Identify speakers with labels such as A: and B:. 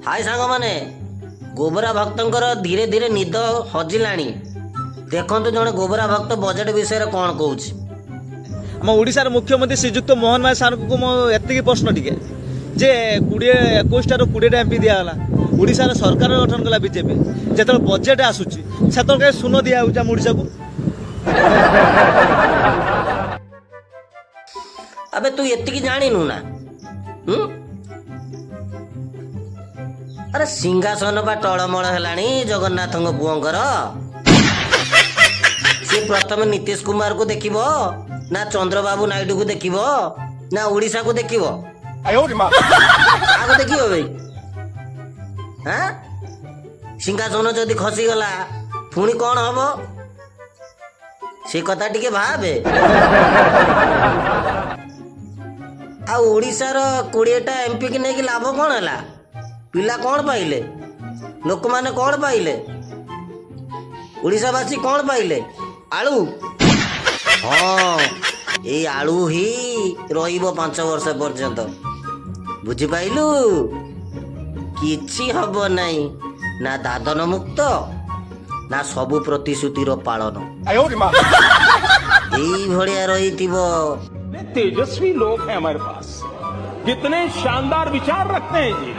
A: हाय सांग माने गोबरा भक्तंकर धीरे धीरे निद हजिलाणी देखंतु जने गोबरा भक्त बजेट विषय कौन कहूँ
B: आम ओडिशार मुख्यमंत्री श्रीजुक्त मोहन माय सार को मो एतिकी प्रश्न टिके जे 21 20 एमपी दिगला ओडिशार सरकार गठन कला बीजेपी जो बजेट आसूची से सुन दिया ओडिशा को।
A: अबे तू एतिकी जानिनु ना अरे सिंहासन बा टळमळ हेलाणी जगन्नाथ पुओंकर सी प्रथम नीतीश कुमार को देखिबो ना चंद्रबाबू नायडू को देखिबो ना ओडिशा को देखिबो आगो देखिबो भाई हाँ सिंहासन जदि खसी गला पुणी कौन हबो से कथा टिके भाबे आ ओडिशार 20टा एमपी की नहीं लाभ कौन है पिला कौन पाइले लोक माने कौन पाइले ओडिशावासी कौन पाइले आलू हाँ ये आलू ही रहिबो 5 वर्ष पर्यंत बुझी पाइलु किछि हबो नहीं ना दादन मुक्त ना सबु प्रतिश्रुतिर पालन यही भड़िया रहिथिबो।
C: तेजस्वी लोग हैं हमारे पास, कितने शानदार विचार रखते हैं जी।